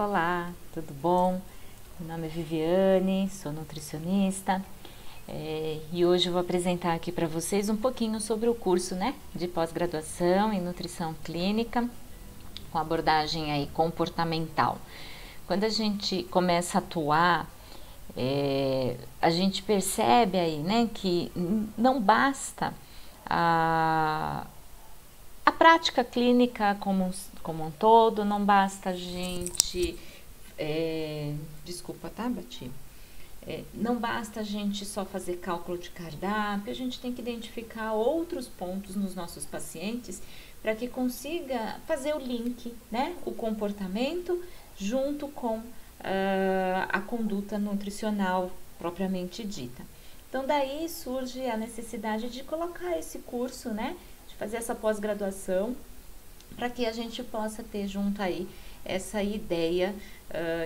Olá, tudo bom? Meu nome é Viviane, sou nutricionista e hoje eu vou apresentar aqui para vocês um pouquinho sobre o curso, de pós-graduação em nutrição clínica com abordagem aí comportamental. Quando a gente começa a atuar, a gente percebe aí, que não basta a prática clínica como um todo, não basta a gente. Desculpa, tá, Bati? Não basta a gente só fazer cálculo de cardápio, a gente tem que identificar outros pontos nos nossos pacientes para que consiga fazer o link, o comportamento junto com a conduta nutricional propriamente dita. Então, daí surge a necessidade de colocar esse curso, de fazer essa pós-graduação, para que a gente possa ter junto aí essa ideia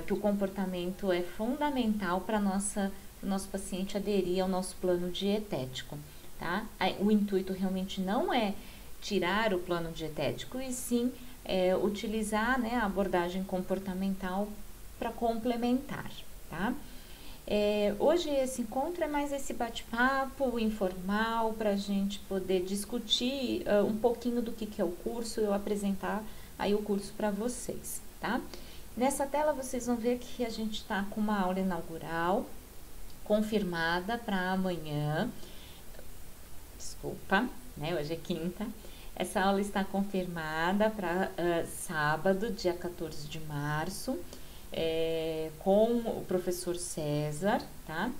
que o comportamento é fundamental para o nosso paciente aderir ao nosso plano dietético, tá? O intuito realmente não é tirar o plano dietético, e sim utilizar a abordagem comportamental para complementar, tá? Hoje esse encontro é mais esse bate-papo informal para a gente poder discutir um pouquinho do que é o curso, eu apresentar aí o curso para vocês, tá? Nessa tela vocês vão ver que a gente está com uma aula inaugural confirmada para amanhã, hoje é quinta. Essa aula está confirmada para sábado, dia 14 de março, com o professor César, tá?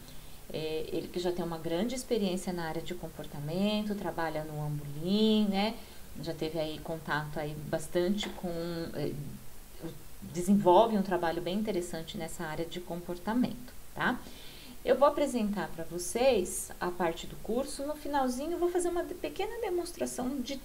Ele que já tem uma grande experiência na área de comportamento, trabalha no Ambulim, já teve aí contato aí bastante com, desenvolve um trabalho bem interessante nessa área de comportamento, tá? Eu vou apresentar para vocês a parte do curso, no finalzinho eu vou fazer uma pequena demonstração de,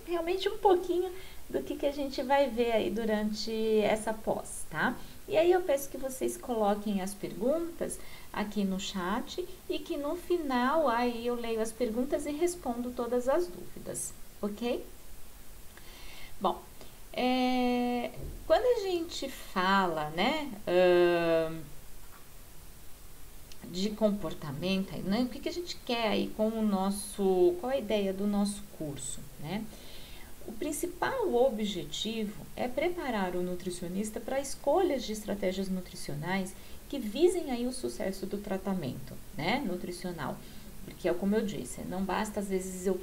realmente um pouquinho do que a gente vai ver aí durante essa pós, tá? E aí eu peço que vocês coloquem as perguntas aqui no chat e que no final aí eu leio as perguntas e respondo todas as dúvidas, ok? Bom, quando a gente fala, de comportamento, o que a gente quer aí com o nosso, qual a ideia do nosso curso, O principal objetivo é preparar o nutricionista para escolhas de estratégias nutricionais que visem aí o sucesso do tratamento, nutricional. Porque é como eu disse, não basta às vezes eu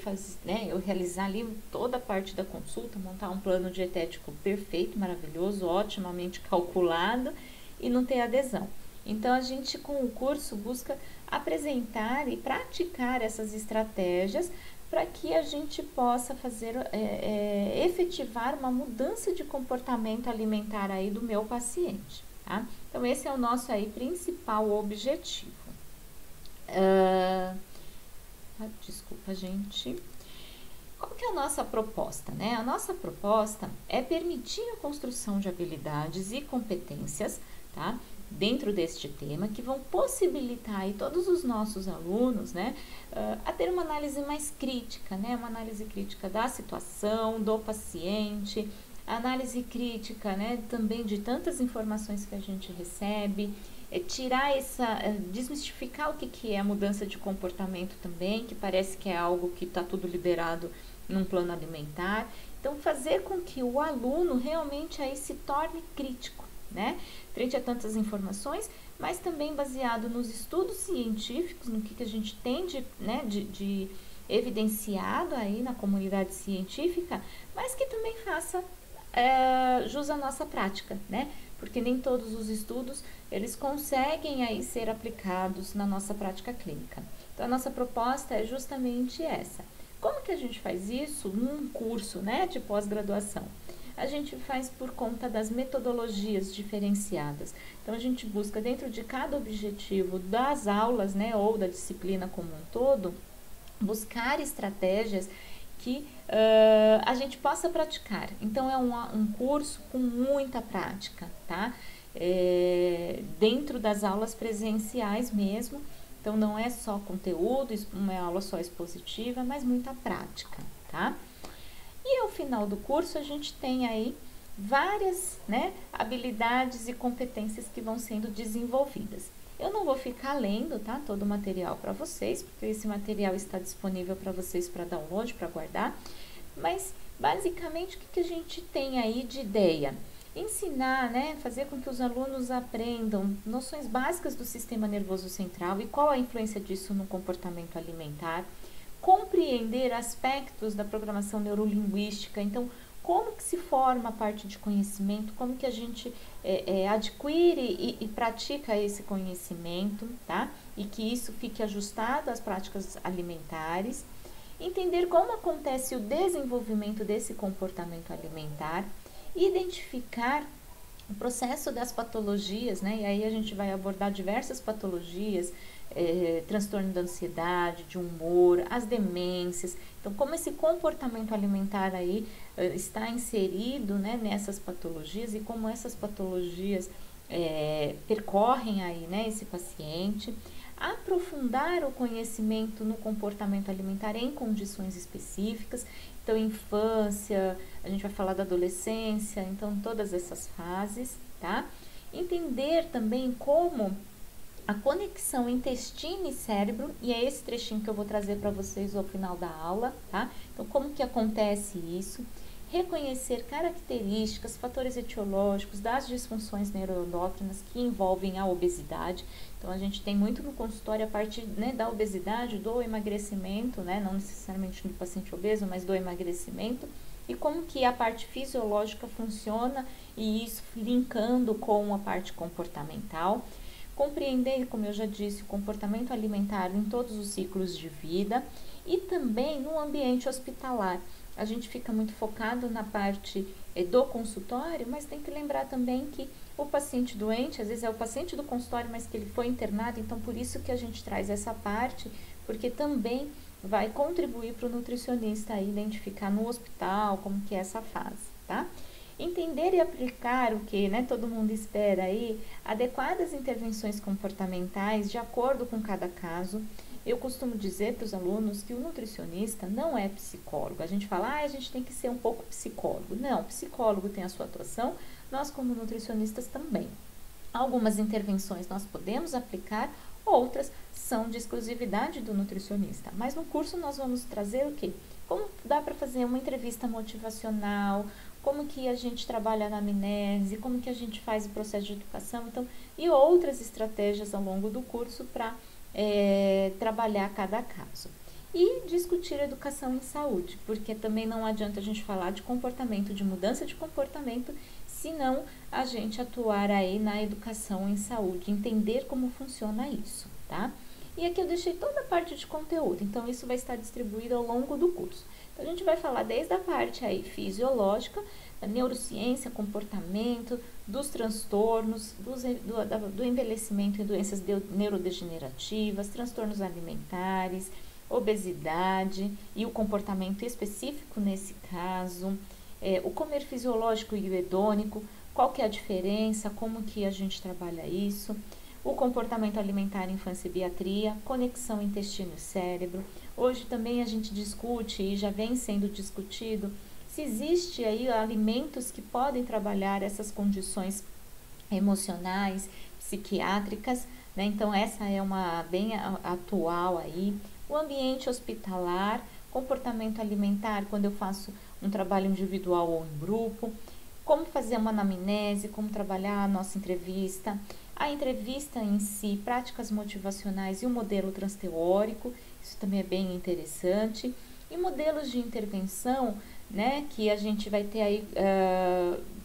realizar ali toda a parte da consulta, montar um plano dietético perfeito, maravilhoso, otimamente calculado e não ter adesão. Então, a gente com o curso busca apresentar e praticar essas estratégias para que a gente possa fazer, efetivar uma mudança de comportamento alimentar aí do meu paciente, tá? Então, esse é o nosso aí principal objetivo. Desculpa, gente. Qual que é a nossa proposta, A nossa proposta é permitir a construção de habilidades e competências, tá? Dentro deste tema, que vão possibilitar aí todos os nossos alunos, a ter uma análise mais crítica, uma análise crítica da situação, do paciente, análise crítica, também de tantas informações que a gente recebe, desmistificar o que é a mudança de comportamento também, que parece que é algo que está tudo liberado num plano alimentar. Então, fazer com que o aluno realmente aí se torne crítico, frente a tantas informações, mas também baseado nos estudos científicos, no que a gente tem de evidenciado aí na comunidade científica, mas que também faça jus à nossa prática, porque nem todos os estudos eles conseguem aí ser aplicados na nossa prática clínica. Então, a nossa proposta é justamente essa. Como que a gente faz isso num curso, de pós-graduação? A gente faz por conta das metodologias diferenciadas. Então, a gente busca dentro de cada objetivo das aulas, ou da disciplina como um todo, buscar estratégias que a gente possa praticar. Então, é um curso com muita prática, tá? Dentro das aulas presenciais mesmo. Então, não é só conteúdo, uma aula só expositiva, mas muita prática, tá? E ao final do curso, a gente tem aí várias, né, habilidades e competências que vão sendo desenvolvidas. Eu não vou ficar lendo, tá, todo o material para vocês, porque esse material está disponível para vocês para download, para guardar, mas basicamente o que a gente tem aí de ideia? Ensinar, né, fazer com que os alunos aprendam noções básicas do sistema nervoso central e qual a influência disso no comportamento alimentar, compreender aspectos da programação neurolinguística, então como que se forma a parte de conhecimento, como que a gente adquire e pratica esse conhecimento, tá? E que isso fique ajustado às práticas alimentares, entender como acontece o desenvolvimento desse comportamento alimentar, identificar o processo das patologias, né? E aí a gente vai abordar diversas patologias, transtorno da ansiedade, de humor, as demências. Então, como esse comportamento alimentar aí está inserido, né, nessas patologias e como essas patologias percorrem aí, né, esse paciente. Aprofundar o conhecimento no comportamento alimentar em condições específicas. Então, infância, a gente vai falar da adolescência, então todas essas fases, tá? Entender também como a conexão intestino e cérebro, e é esse trechinho que eu vou trazer para vocês ao final da aula, tá? Então, como que acontece isso? Reconhecer características, fatores etiológicos das disfunções neuroendócrinas que envolvem a obesidade. Então, a gente tem muito no consultório a parte, né, da obesidade, do emagrecimento, né, não necessariamente do paciente obeso, mas do emagrecimento, e como que a parte fisiológica funciona, e isso linkando com a parte comportamental. Compreender, como eu já disse, o comportamento alimentar em todos os ciclos de vida e também no ambiente hospitalar. A gente fica muito focado na parte do consultório, mas tem que lembrar também que o paciente doente, às vezes é o paciente do consultório, mas que ele foi internado, então por isso que a gente traz essa parte, porque também vai contribuir para o nutricionista identificar no hospital como que é essa fase, tá? Entender e aplicar o que, né, todo mundo espera aí, adequadas intervenções comportamentais de acordo com cada caso. Eu costumo dizer para os alunos que o nutricionista não é psicólogo. A gente fala, a gente tem que ser um pouco psicólogo. Não, o psicólogo tem a sua atuação, nós como nutricionistas também. Algumas intervenções nós podemos aplicar, outras são de exclusividade do nutricionista. Mas no curso nós vamos trazer o quê? Como dá para fazer uma entrevista motivacional, como que a gente trabalha na anamnese, como que a gente faz o processo de educação, então, e outras estratégias ao longo do curso para trabalhar cada caso. E discutir educação em saúde, porque também não adianta a gente falar de comportamento, de mudança de comportamento, se não a gente atuar aí na educação em saúde, entender como funciona isso, tá? E aqui eu deixei toda a parte de conteúdo, então isso vai estar distribuído ao longo do curso. Então, a gente vai falar desde a parte aí fisiológica, da neurociência, comportamento, dos transtornos, do envelhecimento e doenças neurodegenerativas, transtornos alimentares, obesidade e o comportamento específico nesse caso, o comer fisiológico e o hedônico, qual que é a diferença, como que a gente trabalha isso, o comportamento alimentar, infância e biatria, conexão intestino e cérebro. Hoje também a gente discute e já vem sendo discutido se existe aí alimentos que podem trabalhar essas condições emocionais, psiquiátricas, né? Então essa é uma bem atual aí. O ambiente hospitalar, comportamento alimentar quando eu faço um trabalho individual ou em grupo, como fazer uma anamnese, como trabalhar a nossa entrevista, a entrevista em si, práticas motivacionais e o modelo transteórico, isso também é bem interessante, e modelos de intervenção, né, que a gente vai ter aí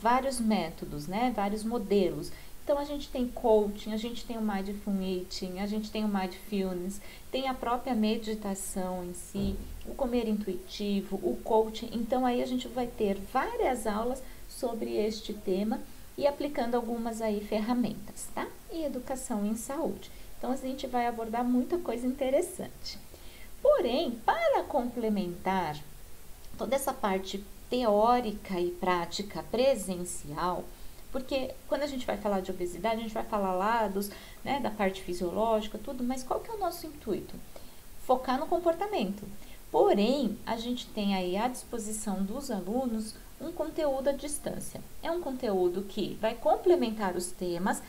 vários métodos, né, vários modelos. Então, a gente tem coaching, a gente tem o Mindful Eating, a gente tem o Mindfulness, tem a própria meditação em si, o comer intuitivo, o coaching. Então, aí a gente vai ter várias aulas sobre este tema e aplicando algumas aí ferramentas, tá? E educação em saúde. Então, a gente vai abordar muita coisa interessante. Porém, para complementar toda essa parte teórica e prática presencial, porque quando a gente vai falar de obesidade, a gente vai falar lá né, da parte fisiológica, tudo, mas qual que é o nosso intuito? Focar no comportamento. Porém, a gente tem aí à disposição dos alunos um conteúdo à distância. É um conteúdo que vai complementar os temas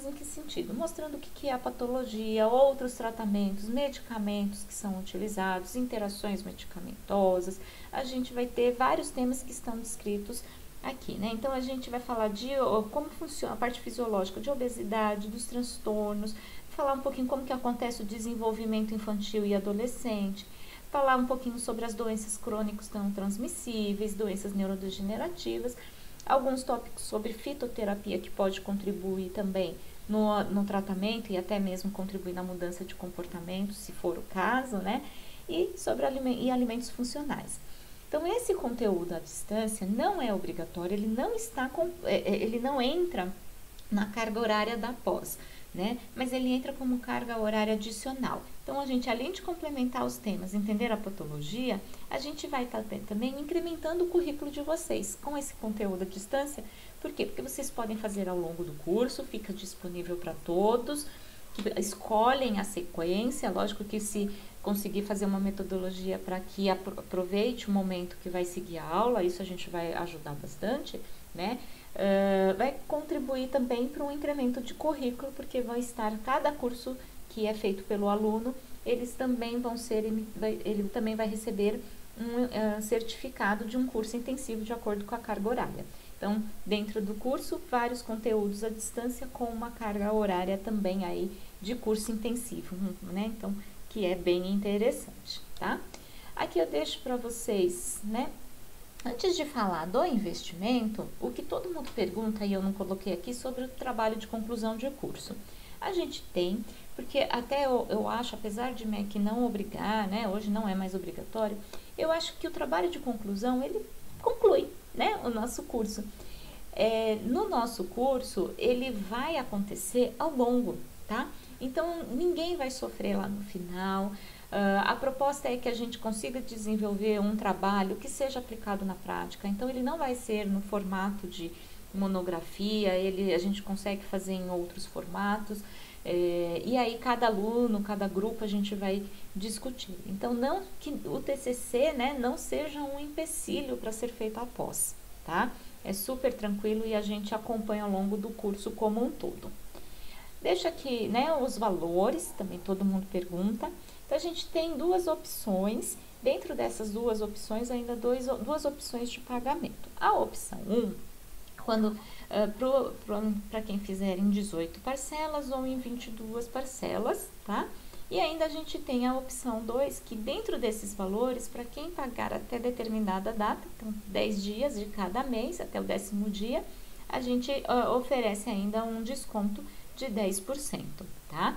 em que sentido? Mostrando o que é a patologia, outros tratamentos, medicamentos que são utilizados, interações medicamentosas. A gente vai ter vários temas que estão descritos aqui, né? Então, a gente vai falar de como funciona a parte fisiológica de obesidade, dos transtornos, falar um pouquinho como que acontece o desenvolvimento infantil e adolescente, falar um pouquinho sobre as doenças crônicas não transmissíveis, doenças neurodegenerativas, alguns tópicos sobre fitoterapia que pode contribuir também no tratamento e até mesmo contribuir na mudança de comportamento, se for o caso, né? E sobre alimentos funcionais. Então, esse conteúdo à distância não é obrigatório, ele não entra na carga horária da pós, né? Mas ele entra como carga horária adicional. Então, a gente, além de complementar os temas, entender a patologia, a gente vai também incrementando o currículo de vocês com esse conteúdo à distância. Por quê? Porque vocês podem fazer ao longo do curso, fica disponível para todos, que escolhem a sequência. Lógico que se conseguir fazer uma metodologia para que aproveite o momento que vai seguir a aula, isso a gente vai ajudar bastante, né? Vai contribuir também para um incremento de currículo, porque vai estar cada curso que é feito pelo aluno, ele também vai receber um certificado de um curso intensivo de acordo com a carga horária. Então, dentro do curso, vários conteúdos à distância com uma carga horária também aí de curso intensivo, né? Então, que é bem interessante, tá? Aqui eu deixo para vocês, né? Antes de falar do investimento, o que todo mundo pergunta, e eu não coloquei aqui, sobre o trabalho de conclusão de curso. A gente tem, porque até eu acho, apesar de MEC não obrigar, né, hoje não é mais obrigatório, eu acho que o trabalho de conclusão, ele conclui, né, o nosso curso. No nosso curso, ele vai acontecer ao longo, tá? Então, ninguém vai sofrer lá no final. A proposta é que a gente consiga desenvolver um trabalho que seja aplicado na prática. Então, ele não vai ser no formato de monografia, a gente consegue fazer em outros formatos. E aí, cada aluno, cada grupo, a gente vai discutir. Então, não que o TCC, né, não seja um empecilho para ser feito após, tá? É super tranquilo e a gente acompanha ao longo do curso como um todo. Deixa aqui, né, os valores, também todo mundo pergunta. Então, a gente tem duas opções. Dentro dessas duas opções, ainda duas opções de pagamento. A opção 1, para quem fizer em 18 parcelas ou em 22 parcelas, tá? E ainda a gente tem a opção 2, que dentro desses valores, para quem pagar até determinada data, então 10 dias de cada mês, até o 10º dia, a gente oferece ainda um desconto de 10%, tá?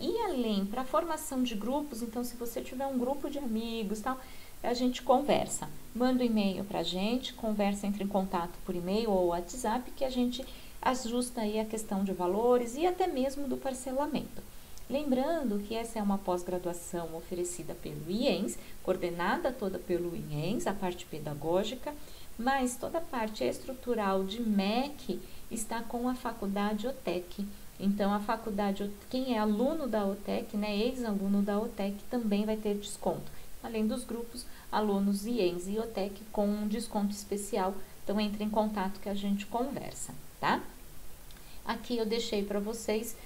E além, para formação de grupos, então se você tiver um grupo de amigos, tal, a gente conversa, manda um e-mail para a gente, entra em contato por e-mail ou WhatsApp, que a gente ajusta aí a questão de valores e até mesmo do parcelamento. Lembrando que essa é uma pós-graduação oferecida pelo IENS, coordenada toda pelo IENS, a parte pedagógica, mas toda a parte estrutural de MEC está com a faculdade OTEC. Então, a faculdade, quem é aluno da OTEC, né, ex-aluno da OTEC, também vai ter desconto. Além dos grupos, alunos IENS e OTEC com um desconto especial. Então, entre em contato que a gente conversa, tá? Aqui eu deixei para vocês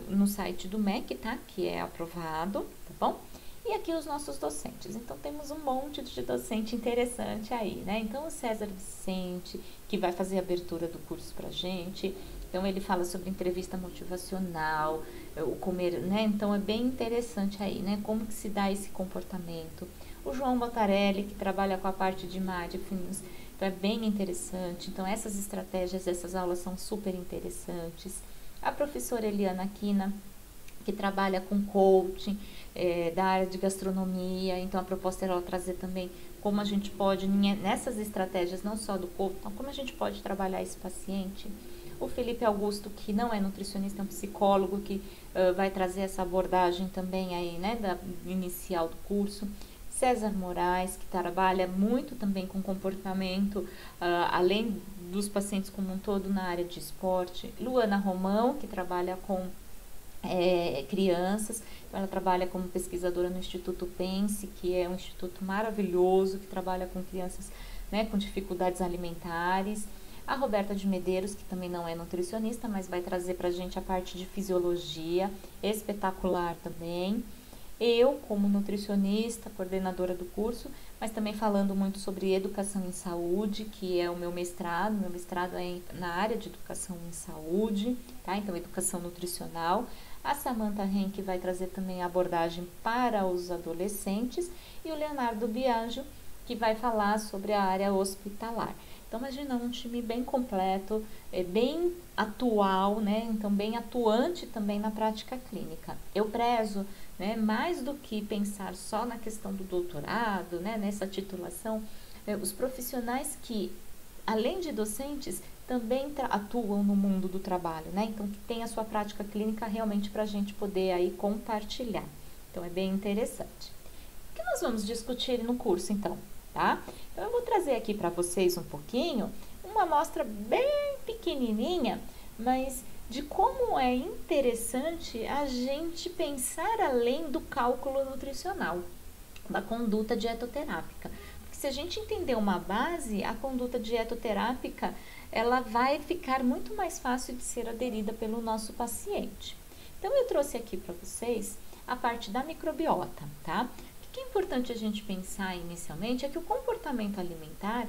no site do MEC, tá? Que é aprovado, tá bom? E aqui os nossos docentes. Então, temos um monte de docente interessante aí, né? Então, o César Vicente, que vai fazer a abertura do curso pra gente. Então, ele fala sobre entrevista motivacional, o comer, né? Então, é bem interessante aí, né? Como que se dá esse comportamento. O João Botarelli, que trabalha com a parte de mindfulness, então é bem interessante. Então, essas estratégias, essas aulas são super interessantes. A professora Eliana Aquina, que trabalha com coaching, da área de gastronomia. Então, a proposta é ela trazer também como a gente pode, nessas estratégias, não só do coaching, então, como a gente pode trabalhar esse paciente. O Felipe Augusto, que não é nutricionista, é um psicólogo, que vai trazer essa abordagem também aí, né, inicial do curso. César Moraes, que trabalha muito também com comportamento, além dos pacientes como um todo na área de esporte. Luana Romão, que trabalha com crianças. Então, ela trabalha como pesquisadora no Instituto Pense, que é um instituto maravilhoso, que trabalha com crianças, né, com dificuldades alimentares. A Roberta de Medeiros, que também não é nutricionista, mas vai trazer pra gente a parte de fisiologia, espetacular também. Eu, como nutricionista, coordenadora do curso, mas também falando muito sobre educação em saúde, que é o meu mestrado. Meu mestrado é na área de educação em saúde, tá? Então, educação nutricional. A Samantha Henke vai trazer também a abordagem para os adolescentes e o Leonardo Biagio, que vai falar sobre a área hospitalar. Então, imagina um time bem completo, bem atual, né? Então, bem atuante também na prática clínica. Eu prezo, né, mais do que pensar só na questão do doutorado, né, nessa titulação, os profissionais que, além de docentes, também atuam no mundo do trabalho, né? Então, que tem a sua prática clínica realmente para a gente poder aí compartilhar. Então, é bem interessante. O que nós vamos discutir no curso, então? Tá? Então, eu vou trazer aqui para vocês um pouquinho, uma amostra bem pequenininha, mas de como é interessante a gente pensar além do cálculo nutricional, da conduta dietoterápica. Porque se a gente entender uma base, a conduta dietoterápica, ela vai ficar muito mais fácil de ser aderida pelo nosso paciente. Então, eu trouxe aqui para vocês a parte da microbiota, tá? O que é importante a gente pensar inicialmente é que o comportamento alimentar,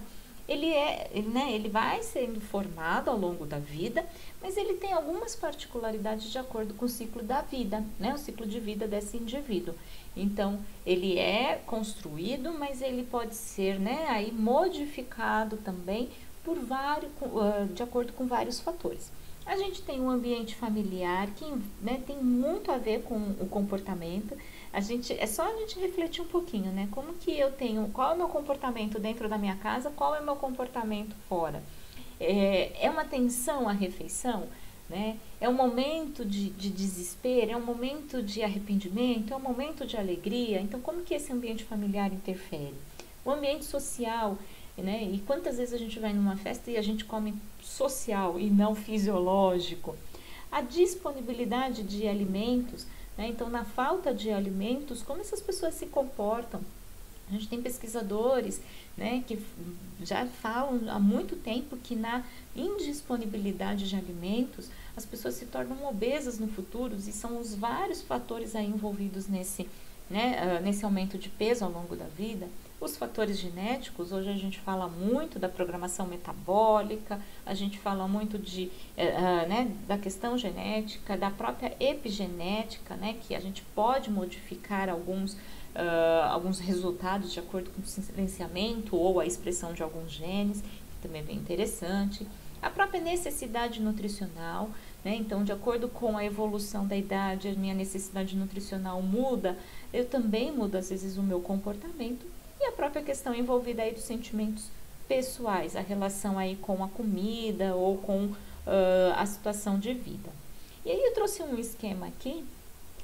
ele vai sendo formado ao longo da vida, mas ele tem algumas particularidades de acordo com o ciclo da vida, né? O ciclo de vida desse indivíduo. Então, ele é construído, mas ele pode ser, né, aí modificado também por de acordo com vários fatores. A gente tem um ambiente familiar que, né, tem muito a ver com o comportamento. É só a gente refletir um pouquinho, né? Como que eu tenho, qual é o meu comportamento dentro da minha casa, qual é o meu comportamento fora? É uma tensão a refeição, né? É um momento de desespero, é um momento de arrependimento, é um momento de alegria. Então, como que esse ambiente familiar interfere? O ambiente social, né? E quantas vezes a gente vai numa festa e a gente come social e não fisiológico? A disponibilidade de alimentos, né? Então, na falta de alimentos, como essas pessoas se comportam? A gente tem pesquisadores, né, que já falam há muito tempo que na indisponibilidade de alimentos, as pessoas se tornam obesas no futuro, e são os vários fatores aí envolvidos nesse aumento de peso ao longo da vida. Os fatores genéticos, hoje a gente fala muito da programação metabólica, a gente fala muito da questão genética, da própria epigenética, né, que a gente pode modificar alguns resultados de acordo com o silenciamento ou a expressão de alguns genes, que também é bem interessante. A própria necessidade nutricional, né? Então, de acordo com a evolução da idade, a minha necessidade nutricional muda, eu também mudo às vezes o meu comportamento. E a própria questão envolvida aí dos sentimentos pessoais, a relação aí com a comida ou com a situação de vida. E aí eu trouxe um esquema aqui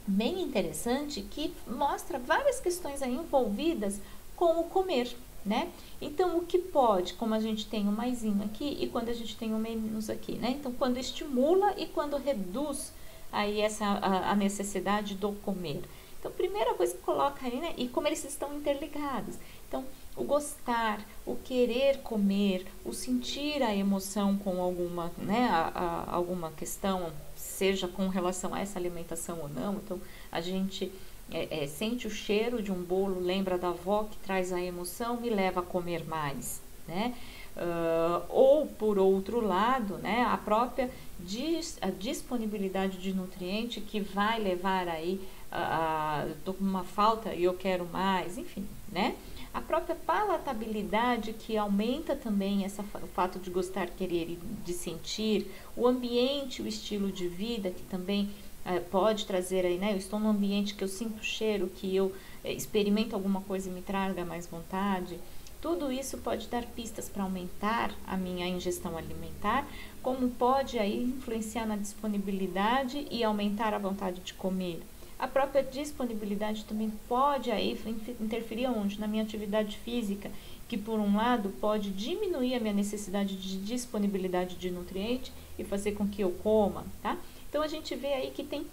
bem interessante que mostra várias questões aí envolvidas com o comer, né? Então, o que pode, como a gente tem o maisinho aqui e quando a gente tem o menos aqui, né? Então, quando estimula e quando reduz aí a necessidade do comer. Então, primeira coisa que coloca aí, né? E como eles estão interligados. Então, o gostar, o querer comer, o sentir a emoção com alguma, né, alguma questão, seja com relação a essa alimentação ou não. Então, a gente sente o cheiro de um bolo, lembra da avó que traz a emoção, me leva a comer mais, né? Ou, por outro lado, né, a própria a disponibilidade de nutriente que vai levar aí tô com uma falta e eu quero mais, enfim, né? A própria palatabilidade que aumenta também o fato de gostar, querer e de sentir, o ambiente, o estilo de vida que também pode trazer aí, né? Eu estou num ambiente que eu sinto cheiro, que eu experimento alguma coisa e me traga mais vontade. Tudo isso pode dar pistas para aumentar a minha ingestão alimentar, como pode aí influenciar na disponibilidade e aumentar a vontade de comer. A própria disponibilidade também pode aí interferir onde? Na minha atividade física, que por um lado pode diminuir a minha necessidade de disponibilidade de nutriente e fazer com que eu coma, tá? Então a gente vê aí que tem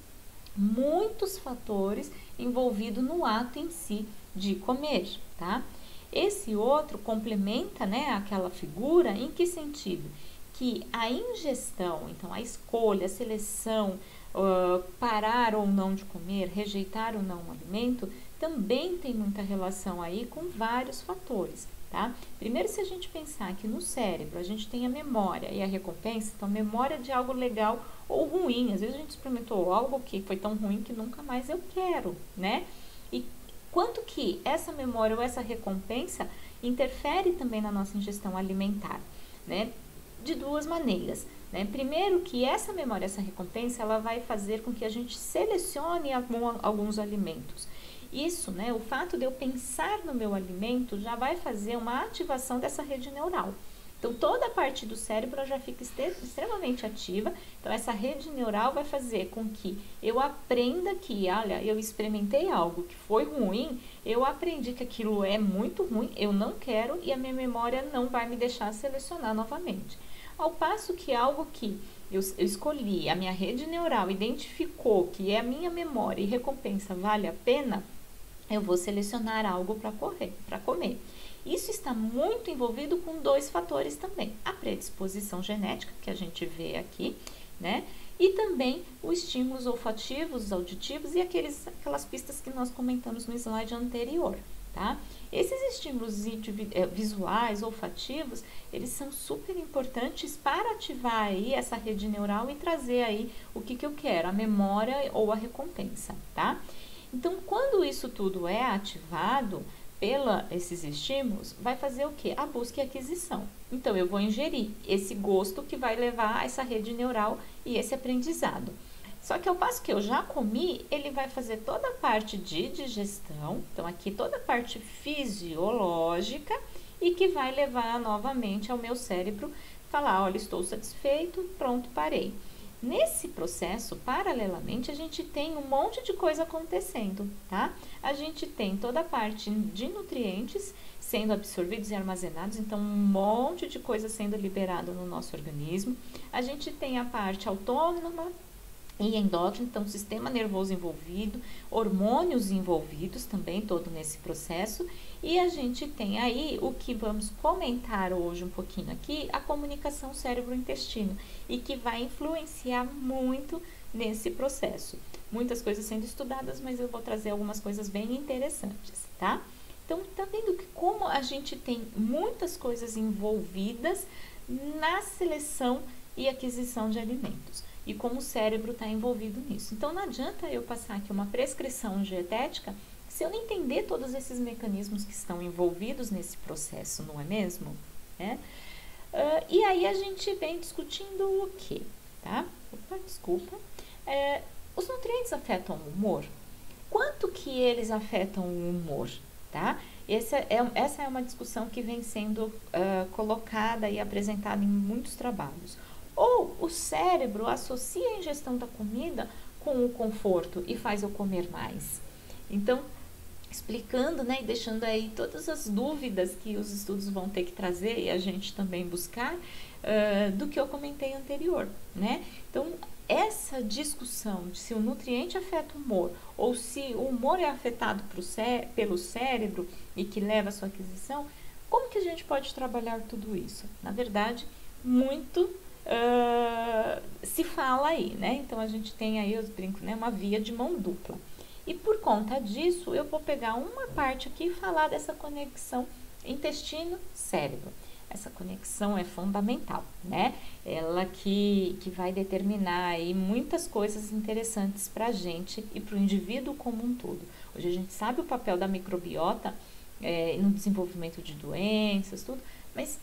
muitos fatores envolvidos no ato em si de comer, tá? Esse outro complementa, né, aquela figura em que sentido? Que a ingestão, então a escolha, a seleção, parar ou não de comer, rejeitar ou não um alimento, também tem muita relação aí com vários fatores, tá? Primeiro, se a gente pensar que no cérebro a gente tem a memória e a recompensa, então memória de algo legal ou ruim, às vezes a gente experimentou algo que foi tão ruim que nunca mais eu quero, né? E quanto que essa memória ou essa recompensa interfere também na nossa ingestão alimentar, né? De duas maneiras, né? Primeiro que essa memória, essa recompensa, ela vai fazer com que a gente selecione alguns alimentos. Isso, né? O fato de eu pensar no meu alimento já vai fazer uma ativação dessa rede neural. Então, toda a parte do cérebro já fica extremamente ativa. Então, essa rede neural vai fazer com que eu aprenda que, olha, eu experimentei algo que foi ruim, eu aprendi que aquilo é muito ruim, eu não quero e a minha memória não vai me deixar selecionar novamente. Ao passo que algo que eu escolhi, a minha rede neural identificou que é a minha memória e recompensa vale a pena, eu vou selecionar algo para comer. Isso está muito envolvido com dois fatores também. A predisposição genética, que a gente vê aqui, né? E também os estímulos olfativos, auditivos e aquelas pistas que nós comentamos no slide anterior, tá? Esses estímulos visuais, olfativos, eles são super importantes para ativar aí essa rede neural e trazer aí o que eu quero, a memória ou a recompensa, tá? Então, quando isso tudo é ativado esses estímulos, vai fazer o quê? A busca e aquisição. Então, eu vou ingerir esse gosto que vai levar a essa rede neural e esse aprendizado. Só que ao passo que eu já comi, ele vai fazer toda a parte de digestão, então aqui toda a parte fisiológica e que vai levar novamente ao meu cérebro falar, olha, estou satisfeito, pronto, parei. Nesse processo, paralelamente, a gente tem um monte de coisa acontecendo, tá? A gente tem toda a parte de nutrientes sendo absorvidos e armazenados, então um monte de coisa sendo liberada no nosso organismo. A gente tem a parte autônoma e endócrino, então sistema nervoso envolvido, hormônios envolvidos também todo nesse processo, e a gente tem aí o que vamos comentar hoje um pouquinho aqui, a comunicação cérebro-intestino, e que vai influenciar muito nesse processo. Muitas coisas sendo estudadas, mas eu vou trazer algumas coisas bem interessantes, tá? Então, tá vendo que como a gente tem muitas coisas envolvidas na seleção e aquisição de alimentos e como o cérebro está envolvido nisso. Então, não adianta eu passar aqui uma prescrição dietética se eu não entender todos esses mecanismos que estão envolvidos nesse processo, não é mesmo? E aí a gente vem discutindo o quê? Tá? Opa, desculpa. Os nutrientes afetam o humor? Quanto que eles afetam o humor? Tá? Essa é uma discussão que vem sendo colocada e apresentada em muitos trabalhos. Ou o cérebro associa a ingestão da comida com o conforto e faz eu comer mais. Então, explicando, né, e deixando aí todas as dúvidas que os estudos vão ter que trazer e a gente também buscar do que eu comentei anterior, né? Então, essa discussão de se o nutriente afeta o humor ou se o humor é afetado pelo cérebro e que leva à sua aquisição, como que a gente pode trabalhar tudo isso? Na verdade, muito se fala aí, né? Então, a gente tem aí, eu brinco, né, uma via de mão dupla. E por conta disso, eu vou pegar uma parte aqui e falar dessa conexão intestino-cérebro. Essa conexão é fundamental, né? Ela que vai determinar aí muitas coisas interessantes para a gente e para o indivíduo como um todo. Hoje a gente sabe o papel da microbiota no desenvolvimento de doenças, tudo, mas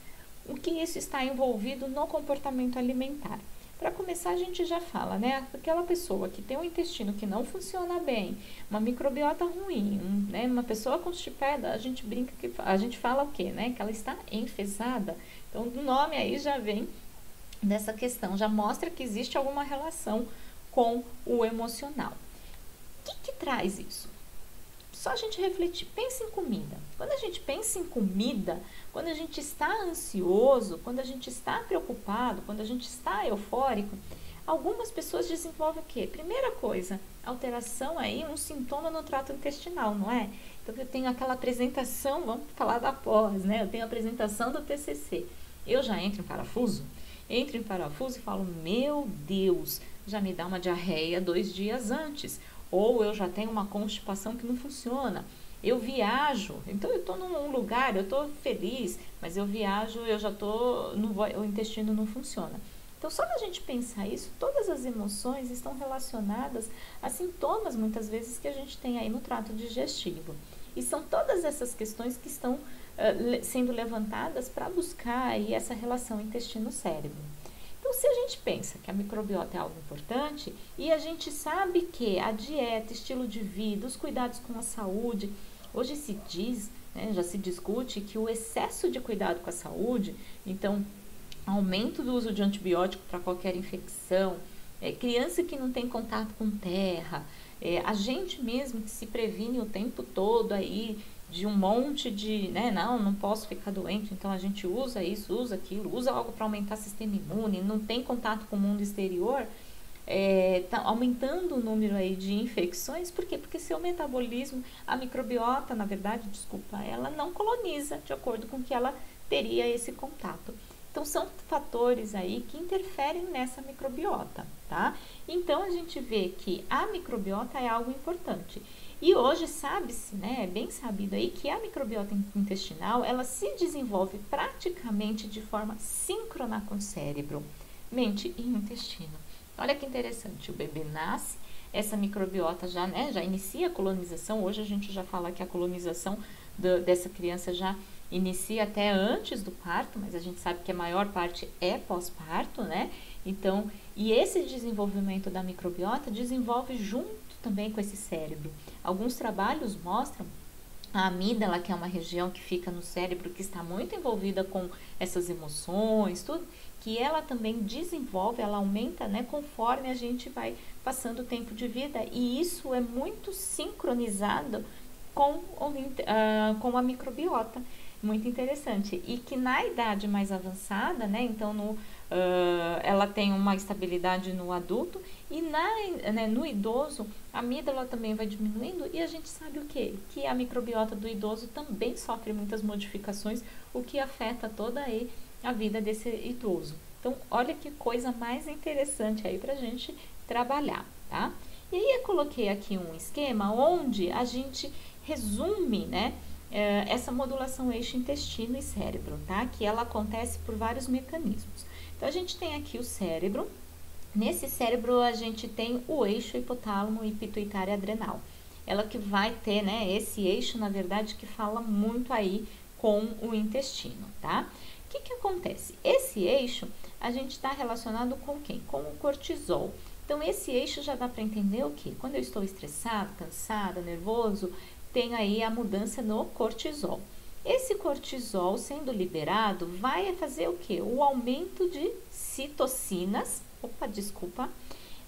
o que isso está envolvido no comportamento alimentar? Para começar, a gente já fala, né? Aquela pessoa que tem um intestino que não funciona bem, uma microbiota ruim, né? Uma pessoa constipada, a gente brinca que a gente fala o quê, né? Que ela está enfesada. Então, o nome aí já vem dessa questão, já mostra que existe alguma relação com o emocional. O que traz isso? Só a gente refletir, pensa em comida. Quando a gente pensa em comida, quando a gente está ansioso, quando a gente está preocupado, quando a gente está eufórico, algumas pessoas desenvolvem o quê? Primeira coisa, alteração aí, um sintoma no trato intestinal, não é? Então, eu tenho aquela apresentação, vamos falar da pós, né? Eu tenho a apresentação do TCC. Eu já entro em parafuso e falo, meu Deus, já me dá uma diarreia 2 dias antes. Ou eu já tenho uma constipação que não funciona. Eu viajo, então eu estou num lugar, eu estou feliz, mas eu viajo, eu já estou, o intestino não funciona. Então, só da gente pensar isso, todas as emoções estão relacionadas a sintomas, muitas vezes, que a gente tem aí no trato digestivo. E são todas essas questões que estão sendo levantadas para buscar aí essa relação intestino-cérebro. Então, se a gente pensa que a microbiota é algo importante e a gente sabe que a dieta, estilo de vida, os cuidados com a saúde, hoje se diz, né, já se discute que o excesso de cuidado com a saúde, então, aumento do uso de antibiótico para qualquer infecção, criança que não tem contato com terra, a gente mesmo que se previne o tempo todo aí de um monte de, né, não posso ficar doente, então a gente usa isso, usa aquilo, usa algo para aumentar o sistema imune, não tem contato com o mundo exterior, tá aumentando o número aí de infecções. Por quê? Porque seu metabolismo, a microbiota, na verdade, ela não coloniza de acordo com que ela teria esse contato. Então, são fatores aí que interferem nessa microbiota, tá? Então, a gente vê que a microbiota é algo importante. E hoje sabe-se, né, é bem sabido aí que a microbiota intestinal, ela se desenvolve praticamente de forma síncrona com o cérebro, mente e intestino. Olha que interessante, o bebê nasce, essa microbiota já inicia a colonização. Hoje a gente já fala que a colonização dessa criança já inicia até antes do parto, mas a gente sabe que a maior parte é pós-parto, né? Então, e esse desenvolvimento da microbiota desenvolve junto também com esse cérebro. Alguns trabalhos mostram a amígdala, que é uma região que fica no cérebro, que está muito envolvida com essas emoções, tudo, que ela também desenvolve, ela aumenta, né, conforme a gente vai passando o tempo de vida, e isso é muito sincronizado com a microbiota. Muito interessante. E que na idade mais avançada, né, então ela tem uma estabilidade no adulto, e no idoso a amígdala também vai diminuindo, e a gente sabe o quê? Que a microbiota do idoso também sofre muitas modificações, o que afeta toda aí a vida desse idoso. Então, olha que coisa mais interessante aí pra gente trabalhar, tá? E aí eu coloquei aqui um esquema onde a gente resume, né, essa modulação eixo intestino e cérebro, tá? Que ela acontece por vários mecanismos. Então, a gente tem aqui o cérebro. Nesse cérebro, a gente tem o eixo hipotálamo e pituitária adrenal. Ela que vai ter, né, esse eixo, na verdade, que fala muito aí com o intestino, tá? O que acontece? Esse eixo, a gente está relacionado com quem? Com o cortisol. Então, esse eixo já dá para entender o quê? Quando eu estou estressado, cansada, nervoso, tem aí a mudança no cortisol. Esse cortisol sendo liberado vai fazer o quê? O aumento de citocinas,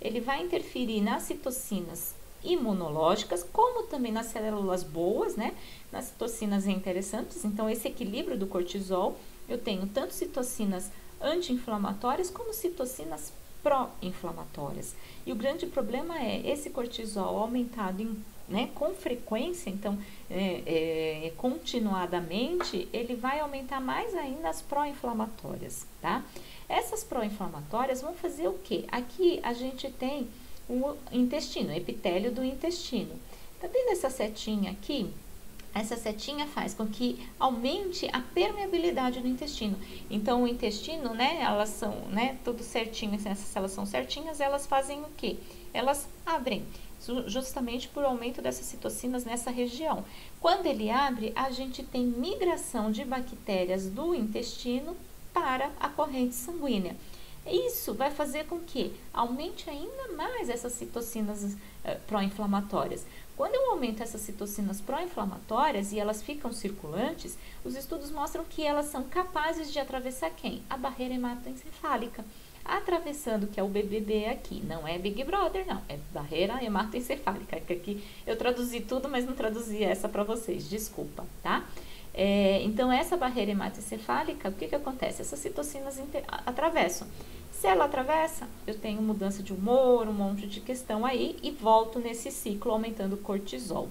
ele vai interferir nas citocinas imunológicas, como também nas células boas, né? Nas citocinas interessantes. Então, esse equilíbrio do cortisol, eu tenho tanto citocinas anti-inflamatórias como citocinas pró-inflamatórias. E o grande problema é esse cortisol aumentado com frequência, então continuadamente, ele vai aumentar mais ainda as pró-inflamatórias, tá? Essas pró-inflamatórias vão fazer o quê? Aqui a gente tem o intestino, o epitélio do intestino. Tá vendo essa setinha aqui? Essa setinha faz com que aumente a permeabilidade do intestino. Então, o intestino, né, elas são, né, tudo certinho, essas células são certinhas, elas fazem o quê? Elas abrem, justamente por aumento dessas citocinas nessa região. Quando ele abre, a gente tem migração de bactérias do intestino para a corrente sanguínea. Isso vai fazer com que aumente ainda mais essas citocinas pró-inflamatórias. Quando eu aumento essas citocinas pró-inflamatórias e elas ficam circulantes, os estudos mostram que elas são capazes de atravessar quem? A barreira hematoencefálica. Atravessando, que é o BBB aqui, não é Big Brother, não, é barreira hematoencefálica, que aqui eu traduzi tudo, mas não traduzi essa para vocês, desculpa, tá? Então, essa barreira hematoencefálica, o que acontece? Essas citocinas atravessam. Se ela atravessa, eu tenho mudança de humor, um monte de questão aí e volto nesse ciclo aumentando o cortisol.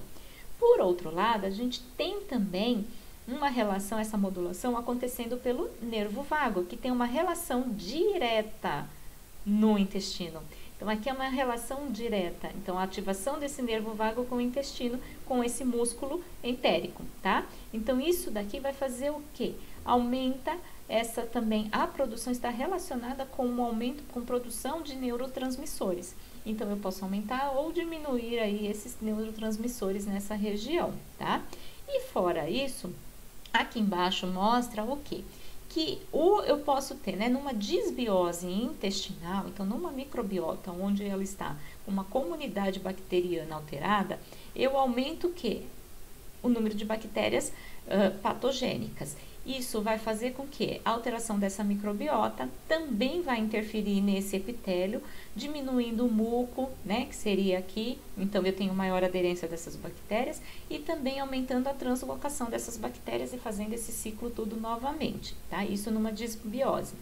Por outro lado, a gente tem também uma relação, essa modulação acontecendo pelo nervo vago, que tem uma relação direta no intestino. Então, aqui é uma relação direta. Então, a ativação desse nervo vago com o intestino, com esse músculo entérico, tá? Então, isso daqui vai fazer o quê? Aumenta essa também, a produção está relacionada com um aumento, com produção de neurotransmissores. Então, eu posso aumentar ou diminuir aí esses neurotransmissores nessa região, tá? E fora isso, aqui embaixo mostra o quê? Que eu posso ter, né, numa disbiose intestinal, então numa microbiota onde ela está com uma comunidade bacteriana alterada, eu aumento o quê? O número de bactérias patogênicas. Isso vai fazer com que a alteração dessa microbiota também vai interferir nesse epitélio, diminuindo o muco, né, que seria aqui, então eu tenho maior aderência dessas bactérias e também aumentando a translocação dessas bactérias e fazendo esse ciclo tudo novamente, tá? Isso numa disbiose.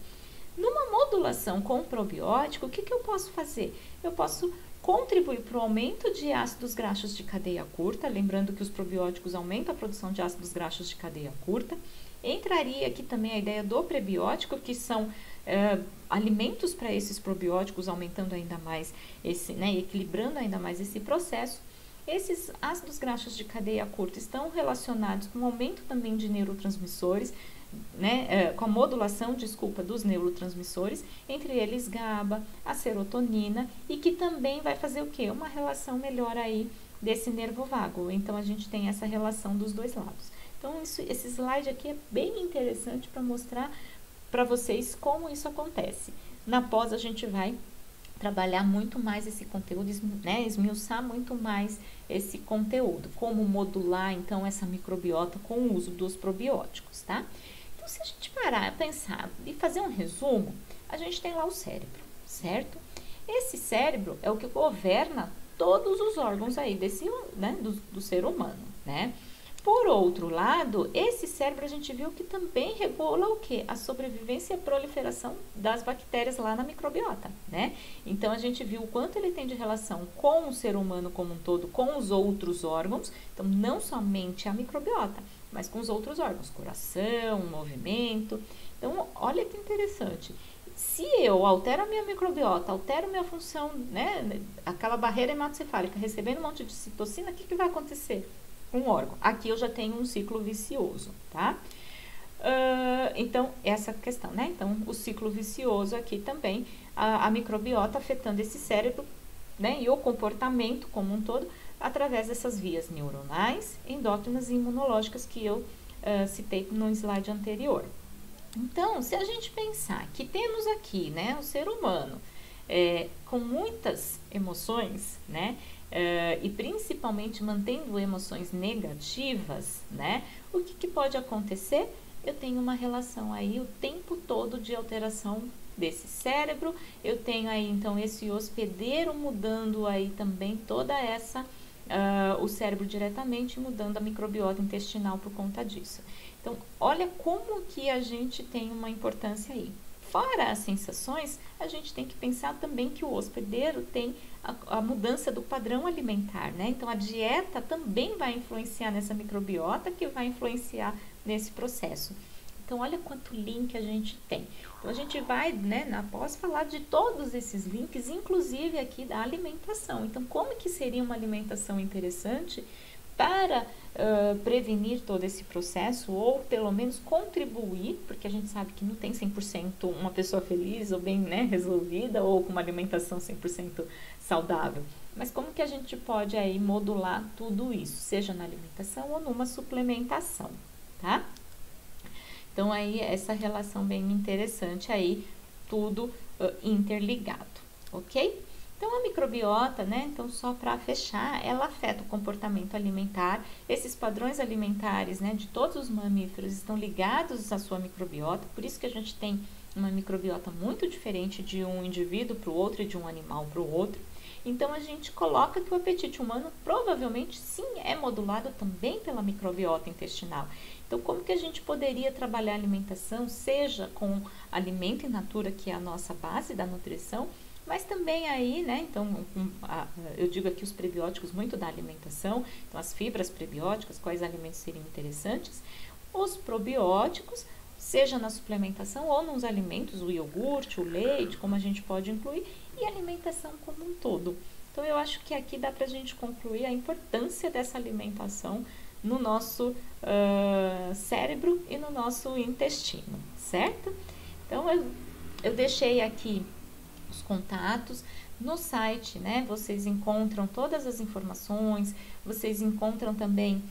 Numa modulação com probiótico, o que eu posso fazer? Eu posso contribuir para o aumento de ácidos graxos de cadeia curta, lembrando que os probióticos aumentam a produção de ácidos graxos de cadeia curta. Entraria aqui também a ideia do prebiótico, que são alimentos para esses probióticos, aumentando ainda mais esse, né, equilibrando ainda mais esse processo. Esses ácidos graxos de cadeia curta estão relacionados com o aumento também de neurotransmissores, né, com a modulação, dos neurotransmissores, entre eles GABA, a serotonina, e que também vai fazer o quê? Uma relação melhor aí desse nervo vago. Então, a gente tem essa relação dos dois lados. Então, esse slide aqui é bem interessante para mostrar para vocês como isso acontece. Na pós, a gente vai trabalhar muito mais esse conteúdo, né, esmiuçar muito mais esse conteúdo, como modular, então, essa microbiota com o uso dos probióticos, tá? Então, se a gente parar, pensar e fazer um resumo, a gente tem lá o cérebro, certo? Esse cérebro é o que governa todos os órgãos aí né, do ser humano, né? Por outro lado, esse cérebro a gente viu que também regula o quê? A sobrevivência e a proliferação das bactérias lá na microbiota, né? Então, a gente viu o quanto ele tem de relação com o ser humano como um todo, com os outros órgãos. Então, não somente a microbiota, mas com os outros órgãos, coração, movimento. Então, olha que interessante. Se eu altero a minha microbiota, altero minha função, né? Aquela barreira hematoencefálica, recebendo um monte de citocina, o que vai acontecer? Um órgão. Aqui eu já tenho um ciclo vicioso, tá? Então, essa questão, né? Então, o ciclo vicioso aqui também, a microbiota afetando esse cérebro, né? E o comportamento como um todo, através dessas vias neuronais, endócrinas e imunológicas que eu citei no slide anterior. Então, se a gente pensar que temos aqui, né? O ser humano com muitas emoções, né? E principalmente mantendo emoções negativas, né? O que pode acontecer? Eu tenho uma relação aí o tempo todo de alteração desse cérebro, eu tenho aí então esse hospedeiro mudando aí também toda o cérebro diretamente, mudando a microbiota intestinal por conta disso. Então, olha como que a gente tem uma importância aí. Fora as sensações, a gente tem que pensar também que o hospedeiro tem a mudança do padrão alimentar, né? Então, a dieta também vai influenciar nessa microbiota, que vai influenciar nesse processo. Então, olha quanto link a gente tem. Então, a gente vai, né, na pós falar de todos esses links, inclusive aqui da alimentação. Então, como que seria uma alimentação interessante para prevenir todo esse processo, ou pelo menos contribuir, porque a gente sabe que não tem 100% uma pessoa feliz ou bem, né, resolvida, ou com uma alimentação 100% saudável. Mas como que a gente pode aí modular tudo isso, seja na alimentação ou numa suplementação, tá? Então, aí, essa relação bem interessante aí, tudo interligado, ok? Então, a microbiota, né, então só para fechar, ela afeta o comportamento alimentar. Esses padrões alimentares, né, de todos os mamíferos estão ligados à sua microbiota, por isso que a gente tem uma microbiota muito diferente de um indivíduo para o outro e de um animal para o outro. Então, a gente coloca que o apetite humano provavelmente sim é modulado também pela microbiota intestinal. Então, como que a gente poderia trabalhar a alimentação, seja com alimento in natura, que é a nossa base da nutrição, mas também aí, né, então, eu digo aqui os prebióticos muito da alimentação, então as fibras prebióticas, quais alimentos seriam interessantes, os probióticos, seja na suplementação ou nos alimentos, o iogurte, o leite, como a gente pode incluir, e a alimentação como um todo. Então, eu acho que aqui dá pra gente concluir a importância dessa alimentação no nosso cérebro e no nosso intestino, certo? Então, eu deixei aqui os contatos no site, né? Vocês encontram todas as informações, vocês encontram também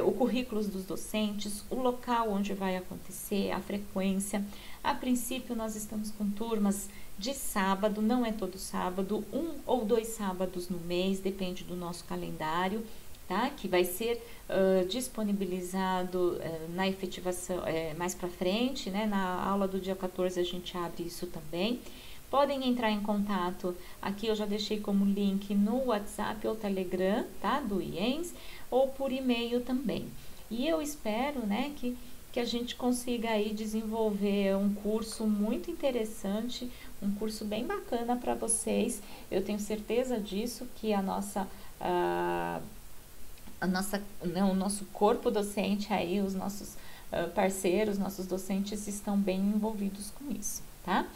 o currículo dos docentes, o local onde vai acontecer, a frequência. A princípio, nós estamos com turmas de sábado, não é todo sábado, 1 ou 2 sábados no mês, depende do nosso calendário, tá? Que vai ser disponibilizado na efetivação mais para frente, né? Na aula do dia 14 a gente abre isso também. Podem entrar em contato, aqui eu já deixei como link no WhatsApp ou Telegram, tá? Do IENS, ou por e-mail também. E eu espero, né, que a gente consiga aí desenvolver um curso muito interessante, um curso bem bacana para vocês. Eu tenho certeza disso, que o nosso corpo docente aí, os nossos parceiros, nossos docentes estão bem envolvidos com isso, tá?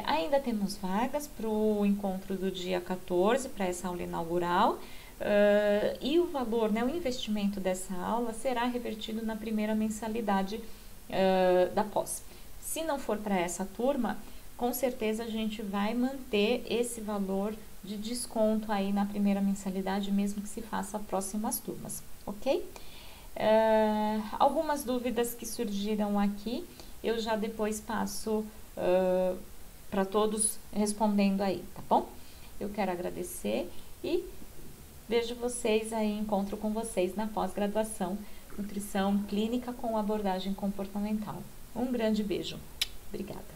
Ainda temos vagas para o encontro do dia 14, para essa aula inaugural, e o valor, né, o investimento dessa aula será revertido na primeira mensalidade da pós. Se não for para essa turma, com certeza a gente vai manter esse valor de desconto aí na primeira mensalidade, mesmo que se faça próximas turmas, ok? Algumas dúvidas que surgiram aqui, eu já depois passo para todos respondendo aí, tá bom? Eu quero agradecer e vejo vocês aí, encontro com vocês na pós-graduação Nutrição Clínica com abordagem comportamental. Um grande beijo. Obrigada.